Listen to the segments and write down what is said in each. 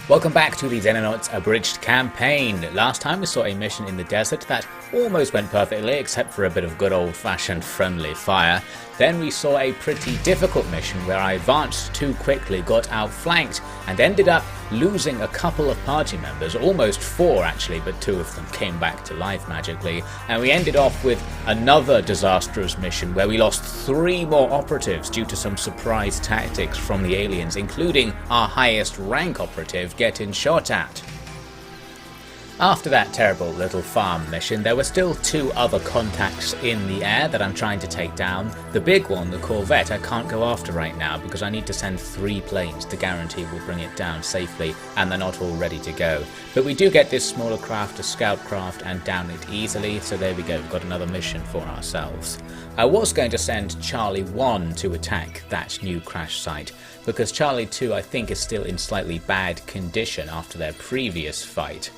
Welcome back to the Xenonauts Abridged campaign. Last time we saw a mission in the desert that almost went perfectly except for a bit of good old-fashioned friendly fire. Then we saw a pretty difficult mission where I advanced too quickly, got outflanked, and ended up losing a couple of party members, almost 4 actually, but 2 of them came back to life magically. And we ended off with another disastrous mission where we lost 3 more operatives due to some surprise tactics from the aliens, including our highest rank operative getting shot at. After that terrible little farm mission, there were still 2 other contacts in the air that I'm trying to take down. The big one, the Corvette, I can't go after right now because I need to send 3 planes to guarantee we'll bring it down safely, and they're not all ready to go. But we do get this smaller craft, a scout craft, and down it easily, so there we go, we've got another mission for ourselves. I was going to send Charlie 1 to attack that new crash site, because Charlie 2 I think is still in slightly bad condition after their previous fight.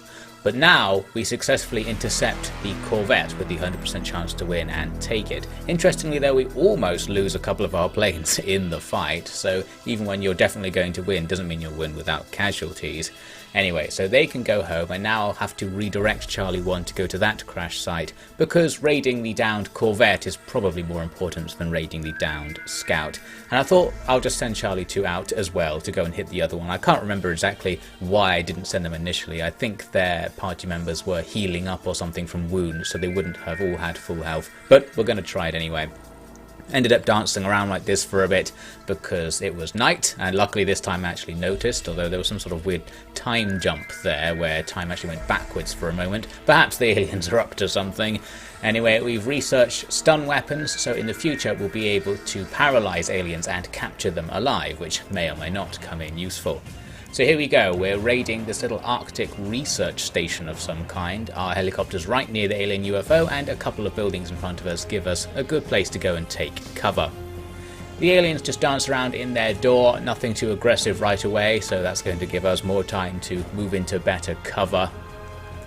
But now we successfully intercept the Corvette with the 100% chance to win and take it. Interestingly though, we almost lose a couple of our planes in the fight, so even when you're definitely going to win doesn't mean you'll win without casualties. Anyway, so they can go home, and now I'll have to redirect Charlie 1 to go to that crash site, because raiding the downed Corvette is probably more important than raiding the downed scout. And I thought I'll just send Charlie 2 out as well to go and hit the other one. I can't remember exactly why I didn't send them initially. I think their party members were healing up or something from wounds, so they wouldn't have all had full health, but we're going to try it anyway. Ended up dancing around like this for a bit because it was night, and luckily this time I actually noticed, although there was some sort of weird time jump there where time actually went backwards for a moment. Perhaps the aliens are up to something. Anyway, we've researched stun weapons, so in the future we'll be able to paralyze aliens and capture them alive, which may or may not come in useful. So here we go, we're raiding this little Arctic research station of some kind. Our helicopter's right near the alien UFO, and a couple of buildings in front of us give us a good place to go and take cover. The aliens just dance around in their door, nothing too aggressive right away, so that's going to give us more time to move into better cover.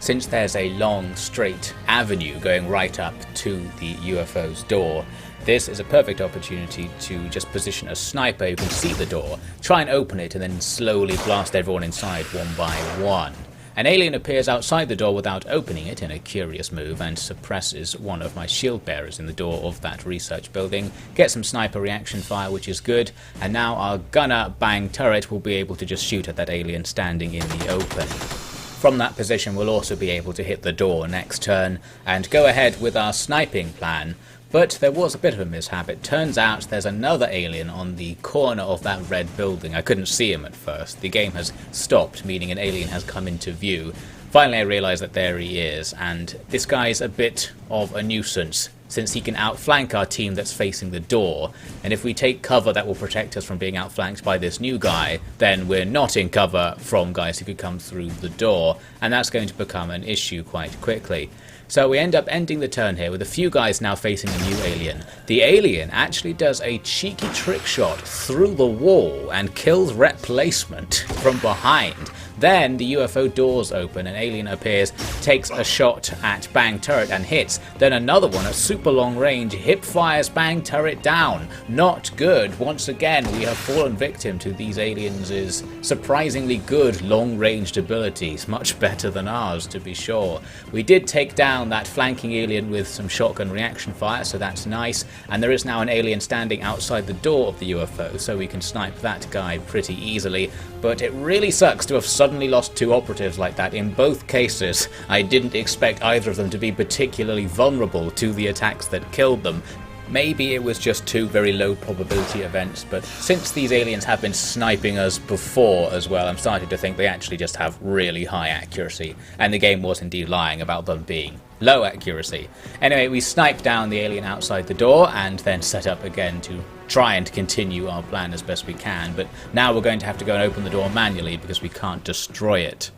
Since there's a long straight avenue going right up to the UFO's door, this is a perfect opportunity to just position a sniper who can see the door, try and open it, and then slowly blast everyone inside one by one. An alien appears outside the door without opening it in a curious move and suppresses one of my shield bearers in the door of that research building. Get some sniper reaction fire, which is good, and now our gunner bang turret will be able to just shoot at that alien standing in the open. From that position we'll also be able to hit the door next turn and go ahead with our sniping plan. But there was a bit of a mishap. It turns out there's another alien on the corner of that red building. I couldn't see him at first. The game has stopped, meaning an alien has come into view. Finally I realised that there he is, and this guy's a bit of a nuisance, since he can outflank our team that's facing the door, and if we take cover that will protect us from being outflanked by this new guy, then we're not in cover from guys who could come through the door, and that's going to become an issue quite quickly. So we end up ending the turn here with a few guys now facing a new alien. The alien actually does a cheeky trick shot through the wall and kills replacement from behind. Then the UFO doors open, an alien appears, takes a shot at bang turret and hits. Then another one at super long range hip fires bang turret down. Not good. Once again we have fallen victim to these aliens' surprisingly good long ranged abilities. Much better than ours, to be sure. We did take down that flanking alien with some shotgun reaction fire, so that's nice. And there is now an alien standing outside the door of the UFO, so we can snipe that guy pretty easily. But it really sucks to have suddenly lost 2 operatives like that. In both cases, I didn't expect either of them to be particularly vulnerable to the attacks that killed them. Maybe it was just 2 very low probability events, but since these aliens have been sniping us before as well, I'm starting to think they actually just have really high accuracy, and the game was indeed lying about them being low accuracy. Anyway, we sniped down the alien outside the door and then set up again to try and continue our plan as best we can, but now we're going to have to go and open the door manually because we can't destroy it.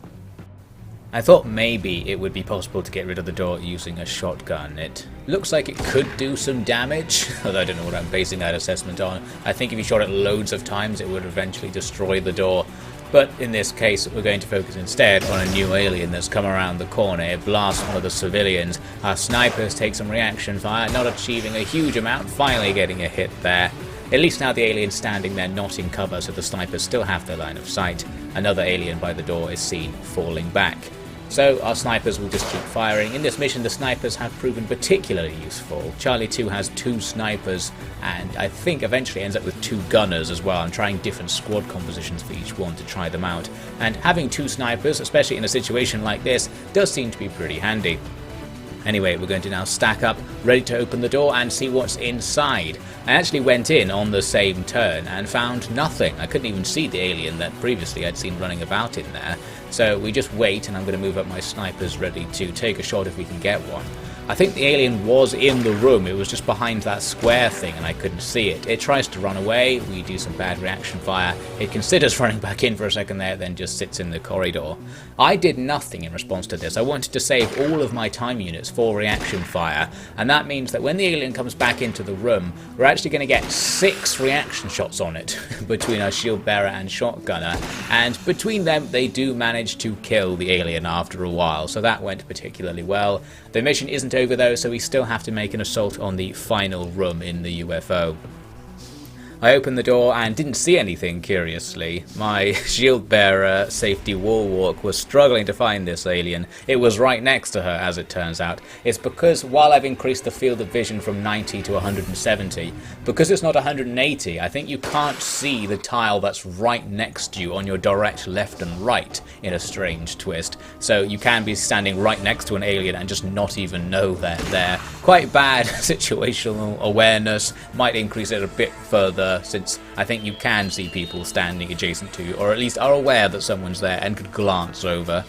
I thought maybe it would be possible to get rid of the door using a shotgun. It looks like it could do some damage, although I don't know what I'm basing that assessment on. I think if you shot it loads of times it would eventually destroy the door. But in this case we're going to focus instead on a new alien that's come around the corner. It blasts one of the civilians. Our snipers take some reaction fire, not achieving a huge amount, finally getting a hit there. At least now the alien's standing there not in cover, so the snipers still have their line of sight. another alien by the door is seen falling back. So our snipers will just keep firing. In this mission, the snipers have proven particularly useful. Charlie 2 has 2 snipers, and I think eventually ends up with 2 gunners as well. I'm trying different squad compositions for each one to try them out. And having 2 snipers, especially in a situation like this, does seem to be pretty handy. Anyway, we're going to now stack up, ready to open the door and see what's inside. I actually went in on the same turn and found nothing. I couldn't even see the alien that previously I'd seen running about in there. So we just wait, and I'm going to move up my snipers ready to take a shot if we can get one. I think the alien was in the room, it was just behind that square thing and I couldn't see it. It tries to run away, we do some bad reaction fire, it considers running back in for a second there, then just sits in the corridor. I did nothing in response to this. I wanted to save all of my time units for reaction fire, and that means that when the alien comes back into the room, we're actually going to get 6 reaction shots on it between our shield bearer and shotgunner, and between them they do manage to kill the alien after a while, so that went particularly well. The mission isn't over though, so we still have to make an assault on the final room in the UFO. I opened the door and didn't see anything, curiously. My shield bearer safety wall walk was struggling to find this alien. It was right next to her, as it turns out. It's because while I've increased the field of vision from 90 to 170, because it's not 180, I think you can't see the tile that's right next to you on your direct left and right in a strange twist. So you can be standing right next to an alien and just not even know they're there. Quite bad situational awareness. Might increase it a bit further, since I think you can see people standing adjacent to you, or at least are aware that someone's there and could glance over.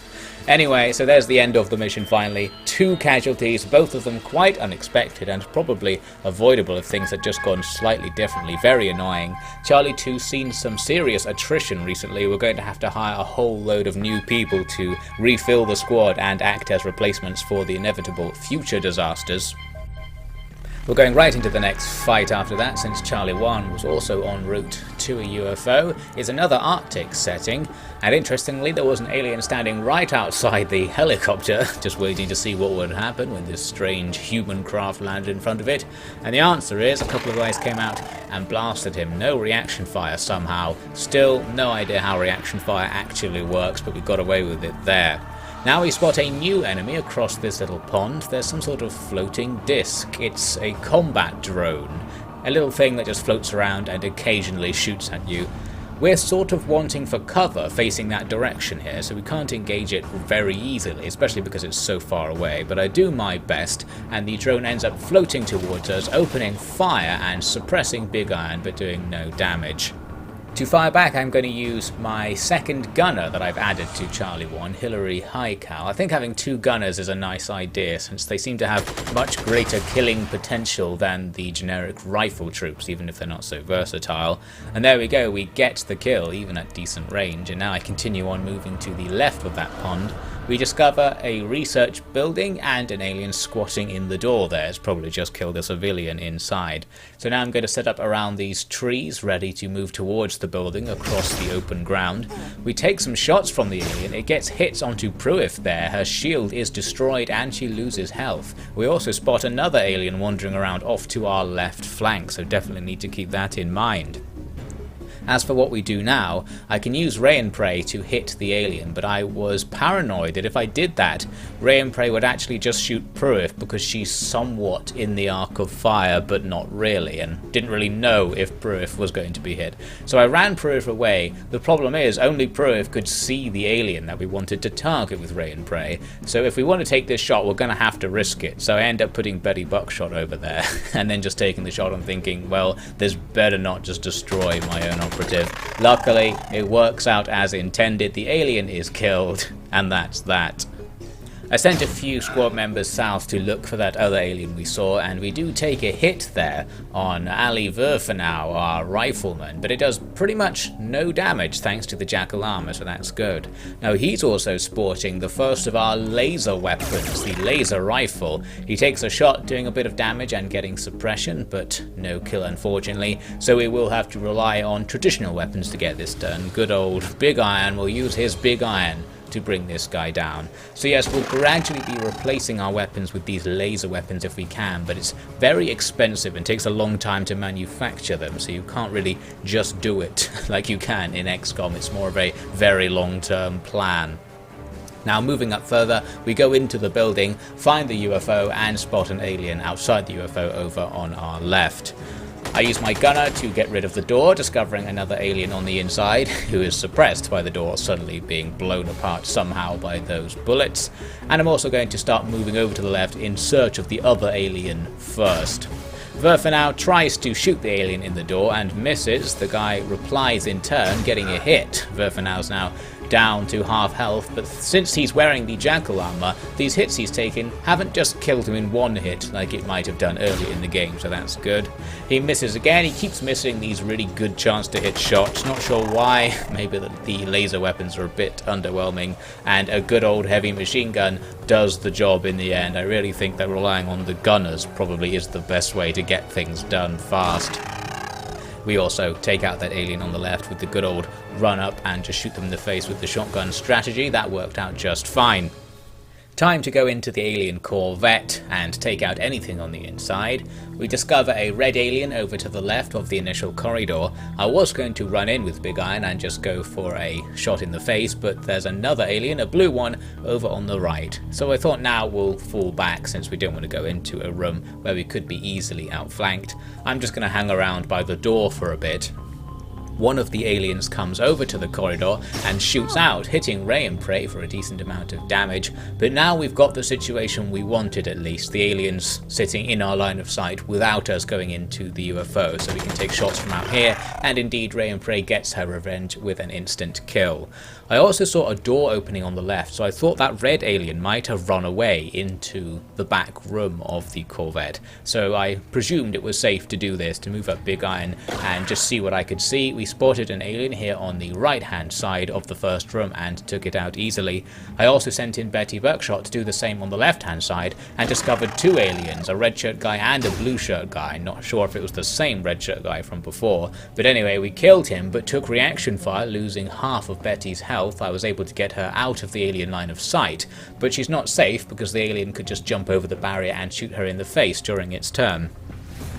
Anyway, so there's the end of the mission finally. 2 casualties, both of them quite unexpected and probably avoidable if things had just gone slightly differently. Very annoying. Charlie 2's seen some serious attrition recently. We're going to have to hire a whole load of new people to refill the squad and act as replacements for the inevitable future disasters. We're going right into the next fight after that, since Charlie 1 was also en route to a UFO. It's another Arctic setting, and interestingly there was an alien standing right outside the helicopter, just waiting to see what would happen when this strange human craft landed in front of it. And the answer is, a couple of guys came out and blasted him. No reaction fire somehow. Still no idea how reaction fire actually works, but we got away with it there. Now we spot a new enemy across this little pond. There's some sort of floating disc. It's a combat drone, a little thing that just floats around and occasionally shoots at you. We're sort of wanting for cover facing that direction here, so we can't engage it very easily, especially because it's so far away, but I do my best, and the drone ends up floating towards us, opening fire and suppressing Big Iron, but doing no damage. To fire back, I'm going to use my second gunner that I've added to Charlie 1, Hillary Highcal. I think having 2 gunners is a nice idea, since they seem to have much greater killing potential than the generic rifle troops, even if they're not so versatile. And there we go, we get the kill, even at decent range, and now I continue on moving to the left of that pond. We discover a research building and an alien squatting in the door there. It's probably just killed a civilian inside. So now I'm going to set up around these trees, ready to move towards the building across the open ground. We take some shots from the alien. It gets hits onto Pruif there. Her shield is destroyed and she loses health. We also spot another alien wandering around off to our left flank, so definitely need to keep that in mind. As for what we do now, I can use Ray and Pray to hit the alien, but I was paranoid that if I did that, Ray and Pray would actually just shoot Pruif because she's somewhat in the arc of fire, but not really, and didn't really know if Pruif was going to be hit. So I ran Pruif away. The problem is, only Pruif could see the alien that we wanted to target with Ray and Pray, so if we want to take this shot, we're going to have to risk it. So I end up putting Betty Buckshot over there, and then just taking the shot and thinking, well, this better not just destroy my own operative. Luckily, it works out as intended. The alien is killed, and that's that. I sent a few squad members south to look for that other alien we saw, and we do take a hit there on Ali Verfenau, our rifleman, but it does pretty much no damage thanks to the jackal armor, so that's good. Now he's also sporting the first of our laser weapons, the laser rifle. He takes a shot, doing a bit of damage and getting suppression, but no kill unfortunately, so we will have to rely on traditional weapons to get this done. Good old Big Iron will use his Big Iron. to bring this guy down. So yes, we'll gradually be replacing our weapons with these laser weapons if we can, but it's very expensive and takes a long time to manufacture them, so you can't really just do it like you can in XCOM. It's more of a very long-term plan. Now moving up further, we go into the building, find the UFO and spot an alien outside the UFO over on our left. I use my gunner to get rid of the door, discovering another alien on the inside who is suppressed by the door suddenly being blown apart somehow by those bullets, and I'm also going to start moving over to the left in search of the other alien first. Xenonauts tries to shoot the alien in the door and misses. The guy replies in turn, getting a hit. Xenonauts now down to half health, but since he's wearing the Jackal armor, these hits he's taken haven't just killed him in one hit like it might have done earlier in the game, so that's good. He misses again. He keeps missing these really good chance to hit shots. Not sure why. Maybe the laser weapons are a bit underwhelming, and a good old heavy machine gun does the job in the end. I really think that relying on the gunners probably is the best way to get things done fast. We also take out that alien on the left with the good old run up and just shoot them in the face with the shotgun strategy. That worked out just fine. Time to go into the alien Corvette and take out anything on the inside. We discover a red alien over to the left of the initial corridor. I was going to run in with Big Iron and just go for a shot in the face, but there's another alien, a blue one, over on the right. So I thought now we'll fall back since we don't want to go into a room where we could be easily outflanked. I'm just going to hang around by the door for a bit. One of the aliens comes over to the corridor and shoots out, hitting Ray and Prey for a decent amount of damage, but now we've got the situation we wanted at least, the aliens sitting in our line of sight without us going into the UFO, so we can take shots from out here, and indeed Ray and Prey gets her revenge with an instant kill. I also saw a door opening on the left, so I thought that red alien might have run away into the back room of the Corvette, so I presumed it was safe to do this, to move up Big Iron and just see what I could see. We spotted an alien here on the right hand side of the first room and took it out easily. I also sent in Betty Buckshot to do the same on the left hand side and discovered two aliens, a red shirt guy and a blue shirt guy. Not sure if it was the same red shirt guy from before, but anyway, we killed him but took reaction fire, losing half of Betty's health. I was able to get her out of the alien line of sight, but she's not safe because the alien could just jump over the barrier and shoot her in the face during its turn.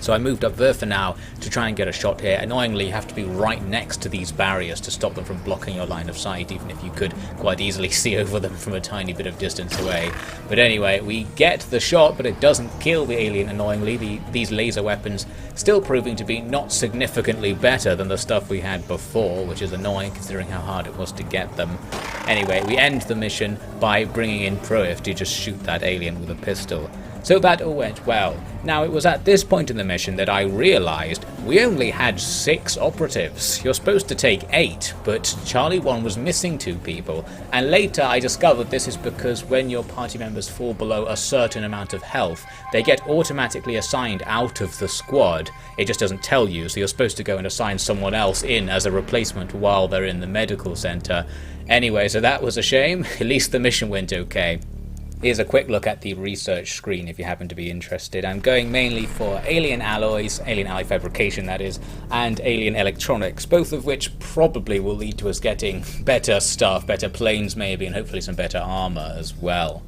So I moved up there for now to try and get a shot here. Annoyingly, you have to be right next to these barriers to stop them from blocking your line of sight, even if you could quite easily see over them from a tiny bit of distance away. But anyway, we get the shot, but it doesn't kill the alien, annoyingly. These laser weapons still proving to be not significantly better than the stuff we had before, which is annoying considering how hard it was to get them. Anyway, we end the mission by bringing in Proif to just shoot that alien with a pistol. So that all went well. Now it was at this point in the mission that I realised we only had 6 operatives. You're supposed to take 8, but Charlie 1 was missing 2 people, and later I discovered this is because when your party members fall below a certain amount of health, they get automatically assigned out of the squad. It just doesn't tell you, so you're supposed to go and assign someone else in as a replacement while they're in the medical centre. Anyway, so that was a shame. At least the mission went okay. Here's a quick look at the research screen if you happen to be interested. I'm going mainly for alien alloys, alien alloy fabrication that is, and alien electronics, both of which probably will lead to us getting better stuff, better planes maybe, and hopefully some better armor as well.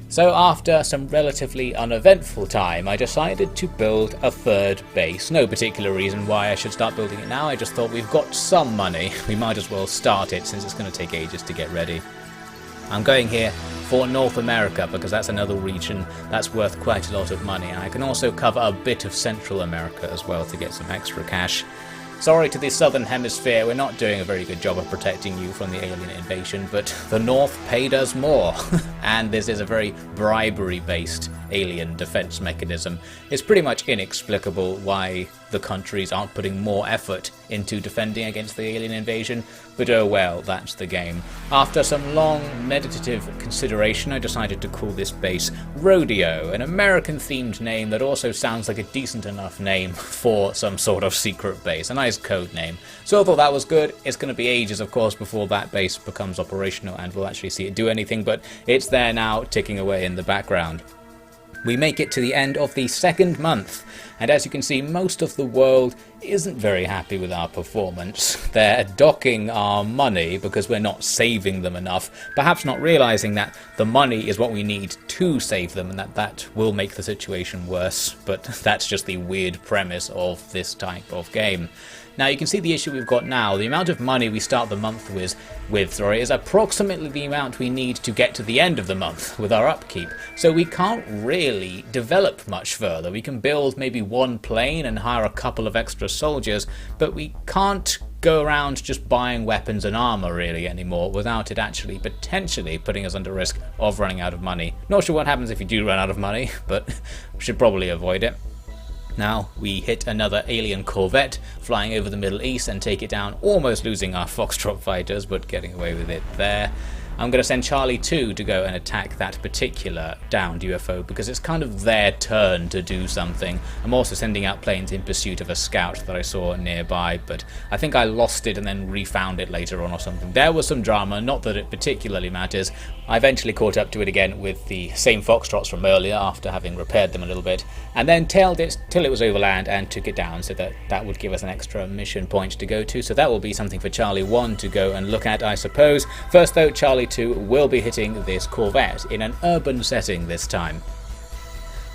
So after some relatively uneventful time, I decided to build a third base. No particular reason why I should start building it now, I just thought we've got some money, we might as well start it since it's going to take ages to get ready. I'm going here for North America because that's another region that's worth quite a lot of money, and I can also cover a bit of Central America as well to get some extra cash. Sorry to the Southern Hemisphere, we're not doing a very good job of protecting you from the alien invasion, but the North paid us more. And this is a very bribery-based alien defense mechanism. It's pretty much inexplicable why the countries aren't putting more effort into defending against the alien invasion, but oh well, that's the game. After some long meditative consideration, I decided to call this base Rodeo, an American-themed name that also sounds like a decent enough name for some sort of secret base, a nice code name. So I thought that was good. It's going to be ages, of course, before that base becomes operational and we'll actually see it do anything, but it's there now, ticking away in the background. We make it to the end of the second month, and as you can see, most of the world isn't very happy with our performance. They're docking our money because we're not saving them enough, perhaps not realising that the money is what we need to save them and that will make the situation worse, but that's just the weird premise of this type of game. Now you can see the issue we've got now. The amount of money we start the month with is approximately the amount we need to get to the end of the month with our upkeep. So we can't really develop much further. We can build maybe one plane and hire a couple of extra soldiers, but we can't go around just buying weapons and armor really anymore without it actually potentially putting us under risk of running out of money. Not sure what happens if you do run out of money, but we should probably avoid it. Now we hit another alien corvette flying over the Middle East and take it down, almost losing our Foxtrot fighters, but getting away with it there. I'm going to send Charlie 2 to go and attack that particular downed UFO because it's kind of their turn to do something. I'm also sending out planes in pursuit of a scout that I saw nearby, but I think I lost it and then refound it later on or something. There was some drama, not that it particularly matters. I eventually caught up to it again with the same Foxtrots from earlier after having repaired them a little bit, and then tailed it till it was overland and took it down, so that would give us an extra mission point to go to. So that will be something for Charlie 1 to go and look at, I suppose. First though, Charlie 2 will be hitting this corvette in an urban setting this time.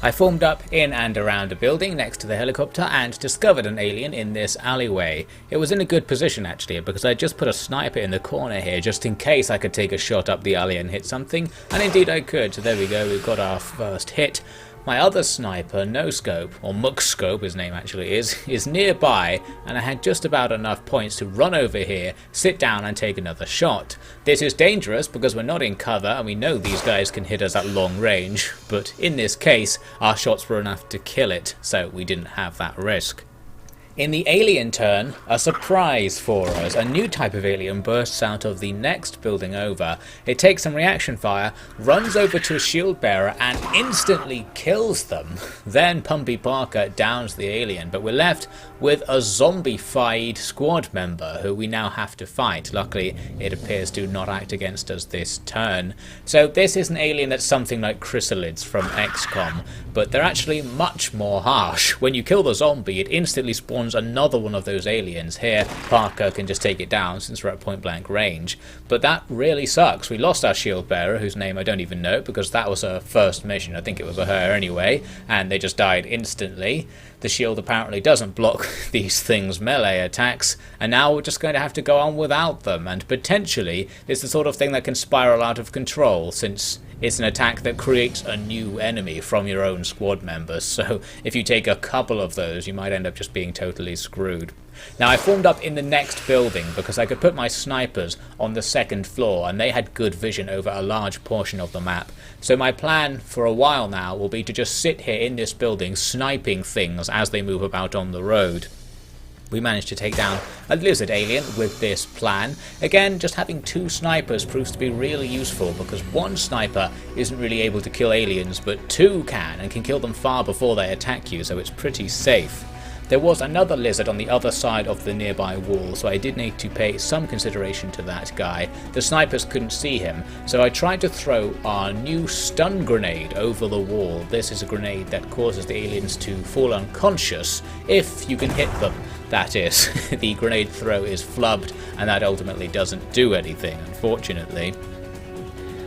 I formed up in and around a building next to the helicopter and discovered an alien in this alleyway. It was in a good position actually because I just put a sniper in the corner here just in case I could take a shot up the alley and hit something, and indeed I could, so there we go, we've got our first hit. My other sniper, No Scope, or Muck Scope his name actually is nearby, and I had just about enough points to run over here, sit down and take another shot. This is dangerous because we're not in cover and we know these guys can hit us at long range, but in this case our shots were enough to kill it, so we didn't have that risk. In the alien turn, a surprise for us. A new type of alien bursts out of the next building over. It takes some reaction fire, runs over to a shield bearer and instantly kills them. Then Pumpy Parker downs the alien, but we're left with a zombified squad member who we now have to fight. Luckily, it appears to not act against us this turn. So this is an alien that's something like chrysalids from XCOM, but they're actually much more harsh. When you kill the zombie, it instantly spawns another one of those aliens. Here, Parker can just take it down since we're at point blank range, but that really sucks. We lost our shield bearer, whose name I don't even know because that was her first mission. I think it was a her anyway, and they just died instantly. The shield apparently doesn't block these things' melee attacks, and now we're just going to have to go on without them, and potentially it's the sort of thing that can spiral out of control since it's an attack that creates a new enemy from your own squad members, so if you take a couple of those you might end up just being totally screwed. Now I formed up in the next building because I could put my snipers on the second floor and they had good vision over a large portion of the map. So my plan for a while now will be to just sit here in this building sniping things as they move about on the road. We managed to take down a lizard alien with this plan. Again, just having two snipers proves to be really useful because one sniper isn't really able to kill aliens, but two can and can kill them far before they attack you, so it's pretty safe. There was another lizard on the other side of the nearby wall, so I did need to pay some consideration to that guy. The snipers couldn't see him, so I tried to throw our new stun grenade over the wall. This is a grenade that causes the aliens to fall unconscious if you can hit them. That is, the grenade throw is flubbed and that ultimately doesn't do anything, unfortunately.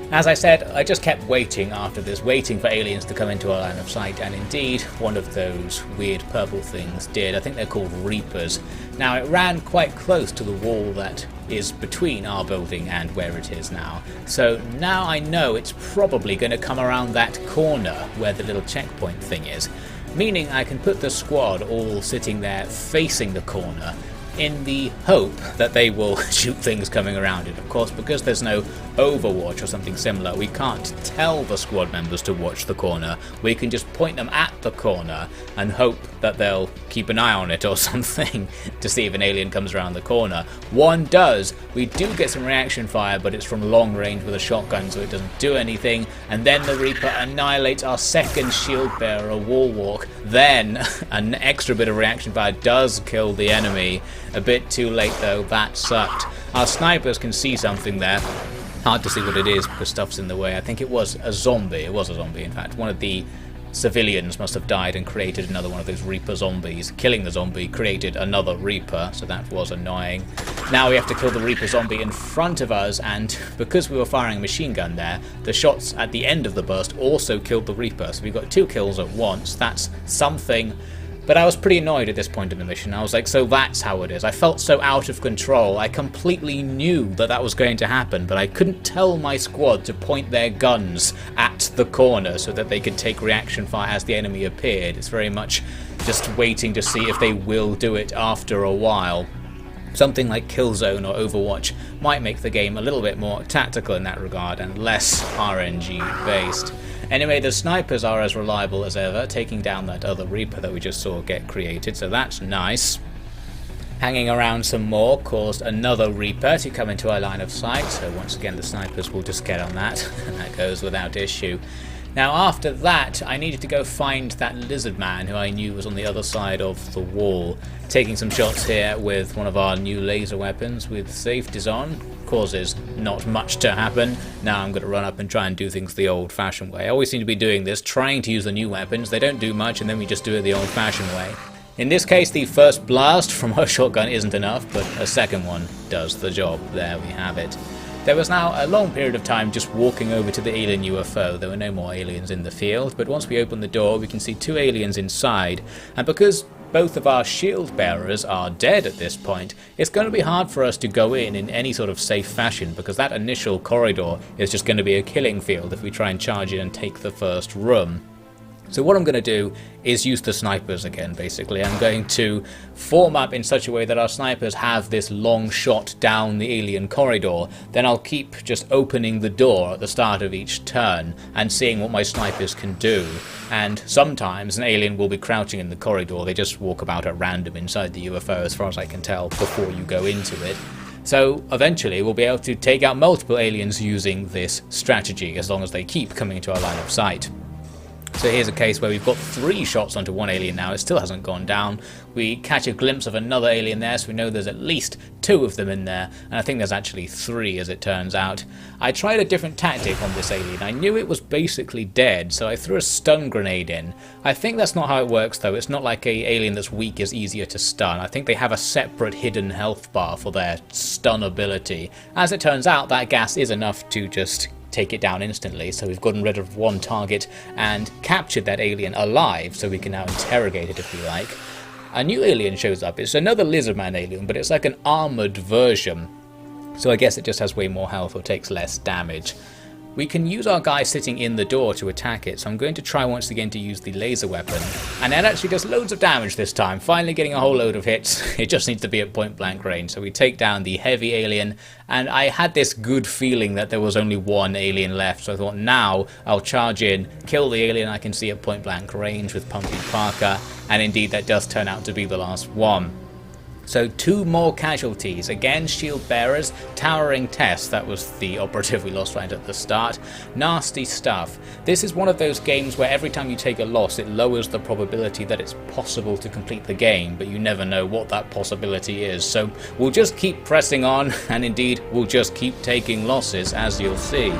As I said, I just kept waiting after this, waiting for aliens to come into our line of sight, and indeed, one of those weird purple things did. I think they're called Reapers. Now, it ran quite close to the wall that is between our building and where it is now. So now I know it's probably going to come around that corner where the little checkpoint thing is, meaning I can put the squad all sitting there facing the corner in the hope that they will shoot things coming around it. Of course, because there's no overwatch or something similar, we can't tell the squad members to watch the corner. We can just point them at the corner and hope that they'll keep an eye on it or something to see if an alien comes around the corner. One does. We do get some reaction fire, but it's from long range with a shotgun, so it doesn't do anything. And then the Reaper annihilates our second shield bearer, Wall Walk. Then an extra bit of reaction fire does kill the enemy. A bit too late though, that sucked. Our snipers can see something there. Hard to see what it is because stuff's in the way. I think it was a zombie. It was a zombie, in fact. One of the civilians must have died and created another one of those Reaper zombies. Killing the zombie created another Reaper, so that was annoying. Now we have to kill the Reaper zombie in front of us, and because we were firing a machine gun there, the shots at the end of the burst also killed the Reaper, so we got 2 kills at once. That's something. But I was pretty annoyed at this point in the mission. I was like, so that's how it is. I felt so out of control. I completely knew that that was going to happen, but I couldn't tell my squad to point their guns at the corner so that they could take reaction fire as the enemy appeared. It's very much just waiting to see if they will do it after a while. Something like Killzone or Overwatch might make the game a little bit more tactical in that regard and less RNG based. Anyway, the snipers are as reliable as ever, taking down that other Reaper that we just saw get created, so that's nice. Hanging around some more caused another Reaper to come into our line of sight, so once again the snipers will just get on that, and that goes without issue. Now after that, I needed to go find that lizard man who I knew was on the other side of the wall. Taking some shots here with one of our new laser weapons with safeties on. Causes not much to happen. Now I'm going to run up and try and do things the old-fashioned way. I always seem to be doing this, trying to use the new weapons. They don't do much and then we just do it the old-fashioned way. In this case, the first blast from our shotgun isn't enough, but a second one does the job. There we have it. There was now a long period of time just walking over to the alien UFO. There were no more aliens in the field, but once we open the door we can see 2 aliens inside, and because both of our shield bearers are dead at this point, it's going to be hard for us to go in any sort of safe fashion, because that initial corridor is just going to be a killing field if we try and charge in and take the first room. So what I'm going to do is use the snipers again, basically. I'm going to form up in such a way that our snipers have this long shot down the alien corridor. Then I'll keep just opening the door at the start of each turn and seeing what my snipers can do. And sometimes an alien will be crouching in the corridor. They just walk about at random inside the UFO, as far as I can tell, before you go into it. So eventually we'll be able to take out multiple aliens using this strategy, as long as they keep coming into our line of sight. So here's a case where we've got 3 shots onto one alien now. It still hasn't gone down. We catch a glimpse of another alien there, so we know there's at least 2 of them in there, and I think there's actually 3 as it turns out. I tried a different tactic on this alien. I knew it was basically dead, so I threw a stun grenade in. I think that's not how it works though. It's not like a alien that's weak is easier to stun. I think they have a separate hidden health bar for their stun ability. As it turns out, that gas is enough to just take it down instantly, so we've gotten rid of one target and captured that alien alive, so we can now interrogate it if we like. A new alien shows up. It's another lizardman alien, but it's like an armoured version, so I guess it just has way more health or takes less damage. We can use our guy sitting in the door to attack it, so I'm going to try once again to use the laser weapon. And that actually does loads of damage this time, finally getting a whole load of hits. It just needs to be at point blank range. So we take down the heavy alien, and I had this good feeling that there was only one alien left, so I thought now I'll charge in, kill the alien I can see at point blank range with Pumpy Parker, and indeed that does turn out to be the last one. So 2 more casualties, again shield bearers, towering Tess, that was the operative we lost right at the start. Nasty stuff. This is one of those games where every time you take a loss it lowers the probability that it's possible to complete the game, but you never know what that possibility is. So we'll just keep pressing on, and indeed we'll just keep taking losses, as you'll see.